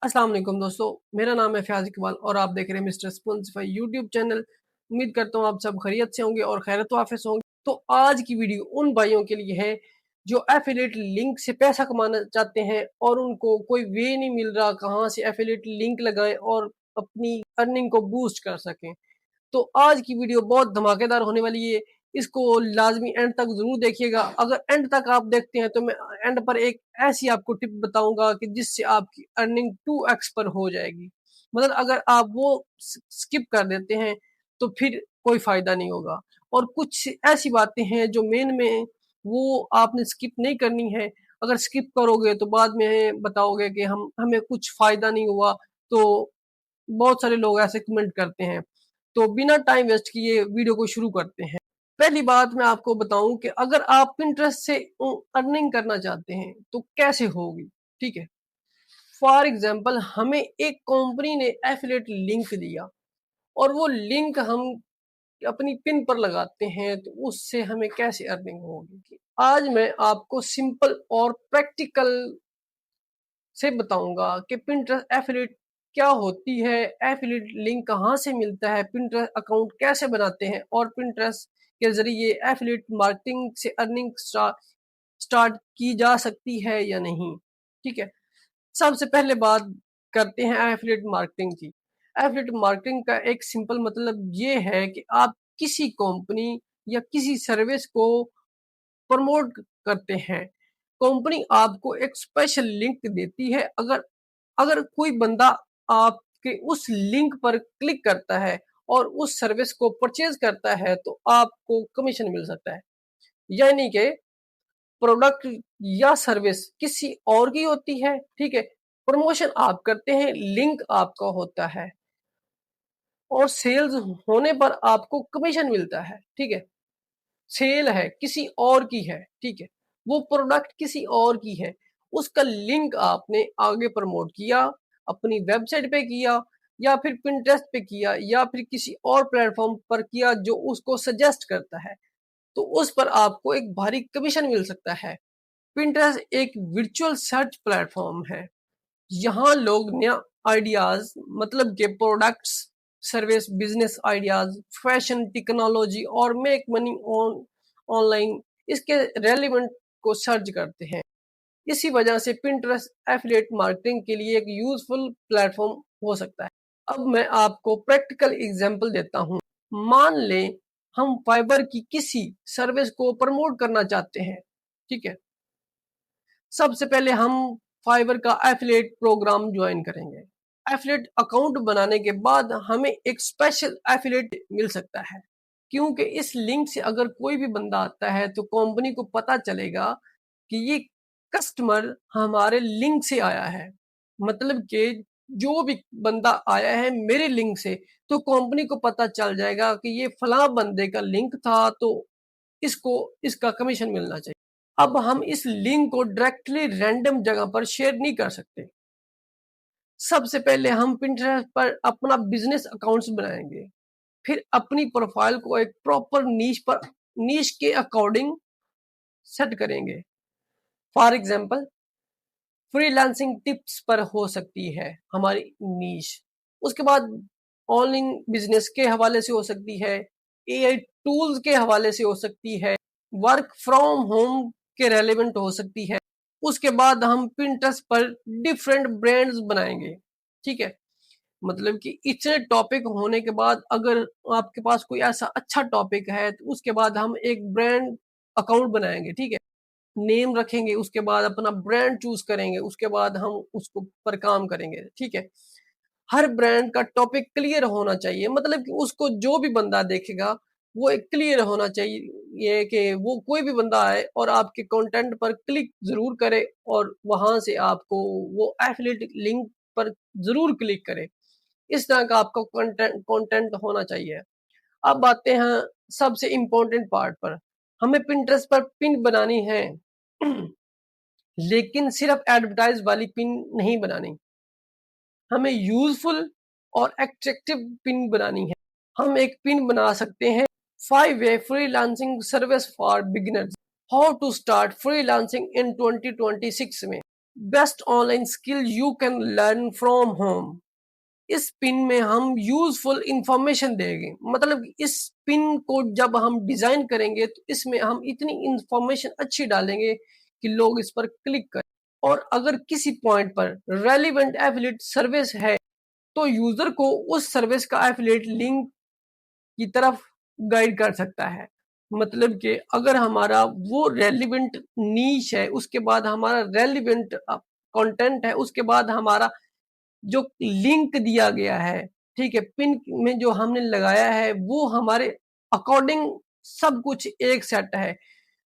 अस्सलाम वालेकुम दोस्तों, मेरा नाम है फयाज़ इकबाल और आप देख रहे हैं मिस्टर स्पॉन्जिफाई यूट्यूब चैनल। उम्मीद करता हूँ आप सब खैरियत से होंगे और खैरियत वाफ़िस होंगे। तो आज की वीडियो उन भाइयों के लिए है जो एफिलिएट लिंक से पैसा कमाना चाहते हैं और उनको कोई वे नहीं मिल रहा कहाँ से एफिलिएट लिंक लगाएं और अपनी अर्निंग को बूस्ट कर सकें। तो आज की वीडियो बहुत धमाकेदार होने वाली है। इसको लाजमी एंड तक जरूर देखिएगा। अगर एंड तक आप देखते हैं तो मैं एंड पर एक ऐसी आपको टिप बताऊंगा कि जिससे आपकी अर्निंग 2x पर हो जाएगी। मतलब अगर आप वो स्किप कर देते हैं तो फिर कोई फायदा नहीं होगा। और कुछ ऐसी बातें हैं जो मेन में वो आपने स्किप नहीं करनी है। अगर स्किप करोगे तो बाद में बताओगे कि हमें कुछ फायदा नहीं हुआ। तो बहुत सारे लोग ऐसे कमेंट करते हैं। तो बिना टाइम वेस्ट किए वीडियो को शुरू करते हैं। पहली बात मैं आपको बताऊं कि अगर आप पिंटरेस्ट से अर्निंग करना चाहते हैं तो कैसे होगी, ठीक है। फॉर एग्जांपल हमें एक कंपनी ने एफिलिएट लिंक दिया और वो लिंक हम अपनी पिन पर लगाते हैं तो उससे हमें कैसे अर्निंग होगी। आज मैं आपको सिंपल और प्रैक्टिकल से बताऊंगा कि पिंटरेस्ट एफिलिएट क्या होती है, एफिलिएट लिंक कहाँ से मिलता है, पिंटरेस्ट अकाउंट कैसे बनाते हैं और पिंटरेस्ट के जरिए एफिलिएट मार्केटिंग से अर्निंग स्टार्ट की जा सकती है या नहीं, ठीक है। सबसे पहले बात करते हैं एफिलिएट मार्केटिंग की। एफिलिएट मार्केटिंग का एक सिंपल मतलब ये है कि आप किसी कंपनी या किसी सर्विस को प्रमोट करते हैं। कंपनी आपको एक स्पेशल लिंक देती है। अगर अगर कोई बंदा आपके उस लिंक पर क्लिक करता है और उस सर्विस को परचेज करता है तो आपको कमीशन मिल सकता है। यानी कि प्रोडक्ट या सर्विस किसी और की होती है, ठीक है। प्रमोशन आप करते हैं, लिंक आपका होता है और सेल्स होने पर आपको कमीशन मिलता है, ठीक है। सेल है किसी और की है, ठीक है। वो प्रोडक्ट किसी और की है, उसका लिंक आपने आगे प्रमोट किया, अपनी वेबसाइट पे किया या फिर पिंटरेस्ट पे किया या फिर किसी और प्लेटफॉर्म पर किया जो उसको सजेस्ट करता है, तो उस पर आपको एक भारी कमीशन मिल सकता है। पिंटरेस्ट एक वर्चुअल सर्च प्लेटफॉर्म है। यहाँ लोग नया आइडियाज मतलब के products, service, business ideas, fashion, technology और मेक मनी ऑनलाइन इसके रेलिवेंट को सर्च करते हैं। इसी वजह से पिंटरेस्ट एफिलिएट मार्केटिंग के लिए एक यूजफुल प्लेटफॉर्म हो सकता है। अब मैं आपको प्रैक्टिकल एग्जांपल देता हूँ। मान लें हम फाइबर की किसी सर्विस को प्रमोट करना चाहते हैं, ठीक है। सबसे पहले हम फाइवर का एफिलिएट प्रोग्राम ज्वाइन करेंगे। एफिलिएट अकाउंट बनाने के बाद हमें एक स्पेशल एफिलिएट मिल सकता है, क्योंकि इस लिंक से अगर कोई भी बंदा आता है तो कंपनी को पता चलेगा कि ये कस्टमर हमारे लिंक से आया है। मतलब कि जो भी बंदा आया है मेरे लिंक से, तो कंपनी को पता चल जाएगा कि ये फला बंदे का लिंक था, तो इसको इसका कमीशन मिलना चाहिए। अब हम इस लिंक को डायरेक्टली रैंडम जगह पर शेयर नहीं कर सकते। सबसे पहले हम पिंटरेस्ट पर अपना बिजनेस अकाउंट्स बनाएंगे, फिर अपनी प्रोफाइल को एक प्रॉपर नीश के अकॉर्डिंग सेट करेंगे। फॉर एग्जांपल फ्रीलांसिंग टिप्स पर हो सकती है हमारी नीश। उसके बाद ऑनलाइन बिजनेस के हवाले से हो सकती है, एआई टूल्स के हवाले से हो सकती है, वर्क फ्रॉम होम के रेलेवेंट हो सकती है। उसके बाद हम पिंटरेस्ट पर डिफरेंट ब्रांड्स बनाएंगे, ठीक है। मतलब कि इतने टॉपिक होने के बाद अगर आपके पास कोई ऐसा अच्छा टॉपिक है तो उसके बाद हम एक ब्रांड अकाउंट बनाएंगे, ठीक है। नेम रखेंगे, उसके बाद अपना ब्रांड चूज करेंगे, उसके बाद हम उसको पर काम करेंगे, ठीक है। हर ब्रांड का टॉपिक क्लियर होना चाहिए, मतलब कि उसको जो भी बंदा देखेगा वो एक क्लियर होना चाहिए ये कि वो कोई भी बंदा आए और आपके कंटेंट पर क्लिक जरूर करे और वहां से आपको वो एफिलिएट लिंक पर जरूर क्लिक करे। इस तरह का आपका कंटेंट होना चाहिए। अब आते हैं सबसे इम्पोर्टेंट पार्ट पर। हमें पिंटरेस्ट पर पिन बनानी है लेकिन सिर्फ एडवर्टाइज वाली पिन नहीं बनानी, हमें यूजफुल और एट्रैक्टिव पिन बनानी है। हम एक पिन बना सकते हैं, 5-वे freelancing service for beginners, how to start freelancing in 2026 में। Best online skill you can learn from home. इस पिन में हम यूजफुल इंफॉर्मेशन देंगे, मतलब इस पिन को जब हम डिजाइन करेंगे तो इसमें हम इतनी इंफॉर्मेशन अच्छी डालेंगे कि लोग इस पर क्लिक करें। और अगर किसी पॉइंट पर रेलिवेंट एफिलिएट सर्विस है तो यूजर को उस सर्विस का एफिलिएट लिंक की तरफ गाइड कर सकता है। मतलब कि अगर हमारा वो रेलिवेंट नीश है, उसके बाद हमारा रेलिवेंट कंटेंट है, उसके बाद हमारा जो लिंक दिया गया है, ठीक है, पिन में जो हमने लगाया है वो हमारे अकॉर्डिंग सब कुछ एक सेट है,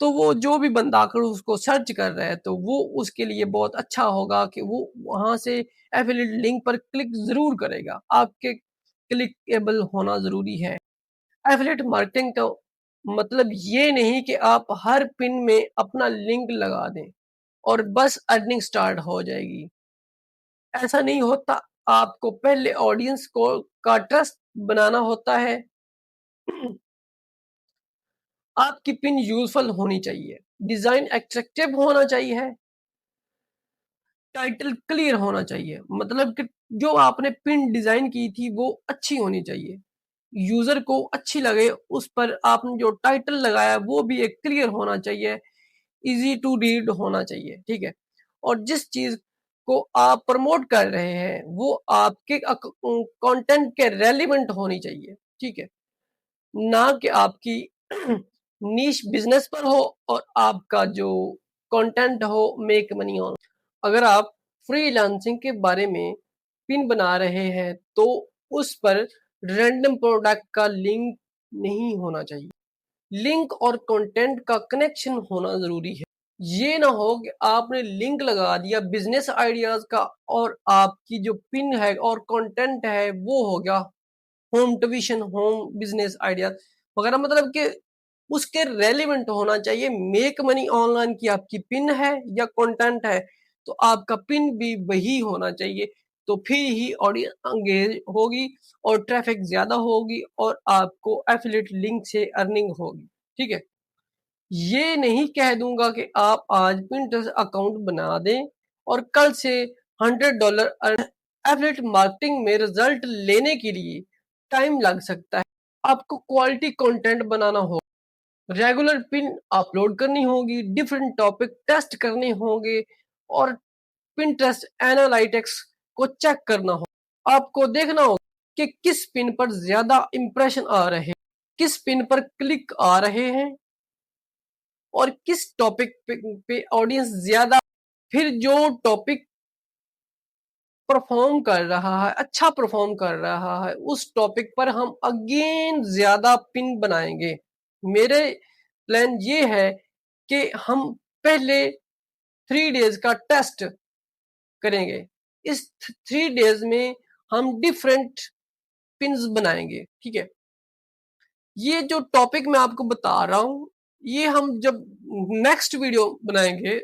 तो वो जो भी बंदा आकर उसको सर्च कर रहा है तो वो उसके लिए बहुत अच्छा होगा कि वो वहां से एफिलिएट लिंक पर क्लिक जरूर करेगा। आपके क्लिकेबल होना जरूरी है। एफिलिएट मार्केटिंग का मतलब ये नहीं कि आप हर पिन में अपना लिंक लगा दें और बस अर्निंग स्टार्ट हो जाएगी। ऐसा नहीं होता। आपको पहले ऑडियंस को का ट्रस्ट बनाना होता है। आपकी पिन यूजफुल होनी चाहिए, डिजाइन एट्रैक्टिव होना चाहिए, टाइटल क्लियर होना चाहिए, मतलब कि जो आपने पिन डिजाइन की थी वो अच्छी होनी चाहिए, यूजर को अच्छी लगे, उस पर आपने जो टाइटल लगाया वो भी एक क्लियर होना चाहिए, इजी टू रीड होना चाहिए, ठीक है। और जिस चीज को आप प्रमोट कर रहे हैं वो आपके कंटेंट के रेलिवेंट होनी चाहिए, ठीक है, ना कि आपकी नीश बिजनेस पर हो और आपका जो कंटेंट हो मेक मनी ऑन। अगर आप फ्रीलांसिंग के बारे में पिन बना रहे हैं तो उस पर रैंडम प्रोडक्ट का लिंक नहीं होना चाहिए। लिंक और कंटेंट का कनेक्शन होना जरूरी है। ये ना हो कि आपने लिंक लगा दिया बिजनेस आइडियाज का और आपकी जो पिन है और कंटेंट है वो हो गया home tuition, home business ideas वगैरह, मतलब कि उसके रेलिवेंट होना चाहिए। मेक मनी ऑनलाइन की आपकी पिन है या कंटेंट है तो आपका पिन भी वही होना चाहिए, तो फिर ही ऑडियंस एंगेज होगी और ट्रैफिक ज्यादा होगी और आपको एफिलिएट लिंक से अर्निंग होगी, ठीक है। ये नहीं कह दूंगा कि आप आज पिंटरेस्ट अकाउंट बना दें और कल से $100 एफिलिएट मार्केटिंग में रिजल्ट लेने के लिए टाइम लग सकता है। आपको क्वालिटी कंटेंट बनाना होगा, रेगुलर पिन अपलोड करनी होगी, डिफरेंट टॉपिक टेस्ट करने होंगे और पिंटरेस्ट एनालिटिक्स को चेक करना होगा। आपको देखना होगा कि किस पिन पर ज्यादा इंप्रेशन आ रहे हैं, किस पिन पर क्लिक आ रहे हैं और किस टॉपिक पे ऑडियंस ज्यादा। फिर जो टॉपिक परफॉर्म कर रहा है, अच्छा परफॉर्म कर रहा है, उस टॉपिक पर हम अगेन ज्यादा पिन बनाएंगे। मेरे प्लान ये है कि हम पहले 3 डेज का टेस्ट करेंगे। इस 3 डेज में हम डिफरेंट पिन्स बनाएंगे, ठीक है। ये जो टॉपिक मैं आपको बता रहा हूं ये हम जब नेक्स्ट वीडियो बनाएंगे,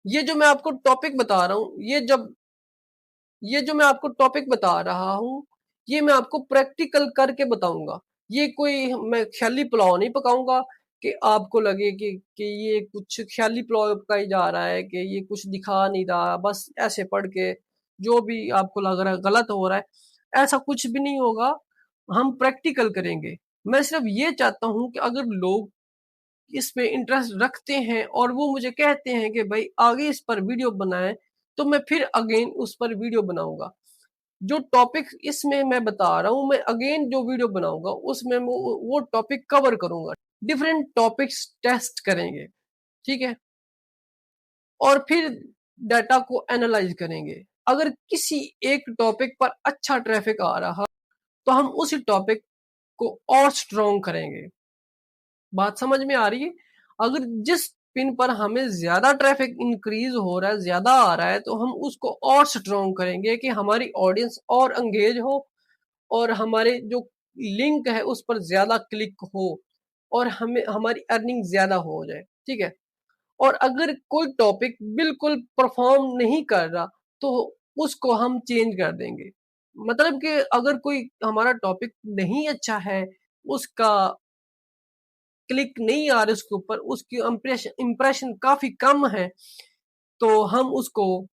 ये जो मैं आपको टॉपिक बता रहा हूँ ये जो मैं आपको टॉपिक बता रहा हूँ ये मैं आपको प्रैक्टिकल करके बताऊंगा। ये कोई मैं ख्याली पुलाव नहीं पकाऊंगा कि आपको लगे कि ये कुछ ख्याली पुलाव पकाई जा रहा है, कि ये कुछ दिखा नहीं रहा, बस ऐसे पढ़ के जो भी आपको लग रहा है गलत हो रहा है, ऐसा कुछ भी नहीं होगा। हम प्रैक्टिकल करेंगे। मैं सिर्फ ये चाहता हूँ कि अगर लोग इस पे इंटरेस्ट रखते हैं और वो मुझे कहते हैं कि भाई आगे इस पर वीडियो बनाएं, तो मैं फिर अगेन उस पर वीडियो बनाऊंगा। जो टॉपिक इसमें मैं बता रहा हूं मैं अगेन जो वीडियो बनाऊंगा उसमें वो टॉपिक कवर करूंगा। डिफरेंट टॉपिक्स टेस्ट करेंगे, ठीक है, और फिर डाटा को एनालाइज करेंगे। अगर किसी एक टॉपिक पर अच्छा ट्रैफिक आ रहा तो हम उसी टॉपिक को और स्ट्रॉन्ग करेंगे। बात समझ में आ रही है? अगर जिस पिन पर हमें ज्यादा ट्रैफिक इंक्रीज हो रहा है, ज्यादा आ रहा है, तो हम उसको और स्ट्रॉन्ग करेंगे कि हमारी ऑडियंस और एंगेज हो और हमारे जो लिंक है उस पर ज्यादा क्लिक हो और हमें हमारी अर्निंग ज्यादा हो जाए, ठीक है। और अगर कोई टॉपिक बिल्कुल परफॉर्म नहीं कर रहा तो उसको हम चेंज कर देंगे। मतलब कि अगर कोई हमारा टॉपिक नहीं अच्छा है, उसका क्लिक नहीं आ रहे उसके ऊपर, उसकी इंप्रेशन काफी कम है, तो हम उसको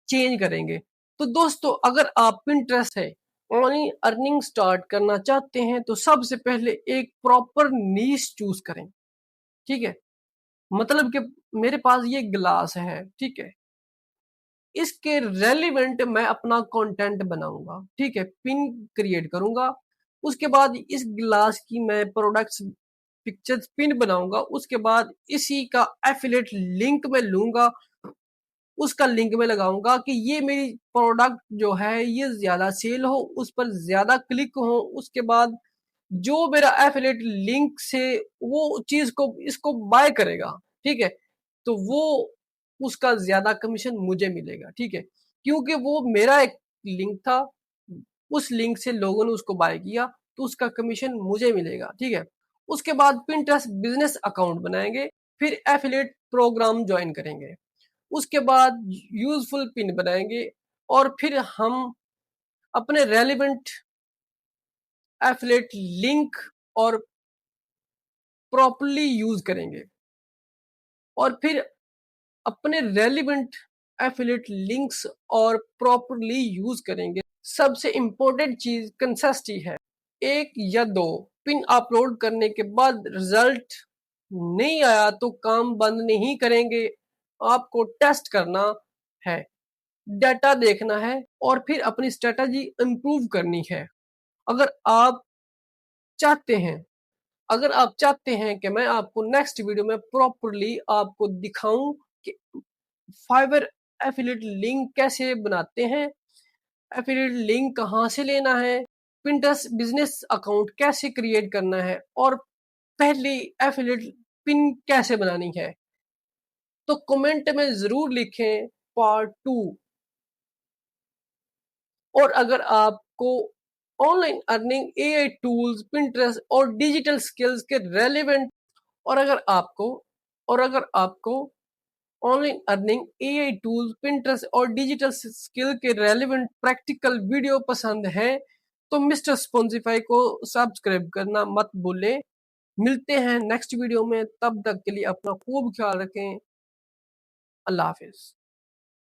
चेंज करेंगे। तो दोस्तों, अगर आप पिंटरेस्ट है ऑनलाइन अर्निंग स्टार्ट करना चाहते हैं तो सबसे पहले एक प्रॉपर नीश चूज करें। ठीक है, मतलब कि मेरे पास ये ग्लास है, ठीक है, इसके रेलिवेंट मैं अपना कंटेंट बनाऊंगा। ठीक है, पिन क्रिएट करूंगा, उसके बाद इस ग्लास की मैं प्रोडक्ट्स पिक्चर्स पिन बनाऊंगा, उसके बाद इसी का एफिलिएट लिंक मैं लूंगा, उसका लिंक में लगाऊंगा कि ये मेरी प्रोडक्ट जो है ये ज्यादा सेल हो, उस पर ज्यादा क्लिक हो, उसके बाद जो मेरा एफिलिएट लिंक से वो चीज को इसको बाय करेगा, ठीक है, तो वो उसका ज्यादा कमीशन मुझे मिलेगा। ठीक है, क्योंकि वो मेरा एक लिंक था, उस लिंक से लोगों ने उसको बाय किया, तो उसका कमीशन मुझे मिलेगा। ठीक है, उसके बाद पिंटरेस्ट बिजनेस अकाउंट बनाएंगे, फिर एफिलिएट प्रोग्राम ज्वाइन करेंगे, उसके बाद यूजफुल पिन बनाएंगे, और फिर हम अपने रेलिवेंट एफिलिएट लिंक और प्रॉपरली यूज करेंगे, और फिर अपने रेलिवेंट एफिलिएट लिंक्स और प्रॉपरली यूज करेंगे। सबसे इंपॉर्टेंट चीज कंसिस्टेंसी है। एक या दो पिन अपलोड करने के बाद रिजल्ट नहीं आया तो काम बंद नहीं करेंगे, आपको टेस्ट करना है, डाटा देखना है, और फिर अपनी स्ट्रेटजी इंप्रूव करनी है। अगर आप चाहते हैं अगर आप चाहते हैं कि मैं आपको नेक्स्ट वीडियो में प्रॉपरली आपको दिखाऊं कि फाइवर एफिलिएट लिंक कैसे बनाते हैं, एफिलिएट लिंक कहां से लेना है, पिंटरेस्ट बिजनेस अकाउंट कैसे क्रिएट करना है, और पहली एफिलिएट पिन कैसे बनानी है, तो कमेंट में जरूर लिखें पार्ट 2। और अगर आपको online earning, AI tools, Pinterest और डिजिटल स्किल्स के रेलेवेंट और अगर आपको online earning, AI tools, Pinterest और डिजिटल स्किल के रेलेवेंट प्रैक्टिकल वीडियो पसंद है तो मिस्टर स्पॉन्जिफाई को सब्सक्राइब करना मत भूलें। मिलते हैं नेक्स्ट वीडियो में, तब तक के लिए अपना खूब ख्याल रखें। अल्लाह हाफिज।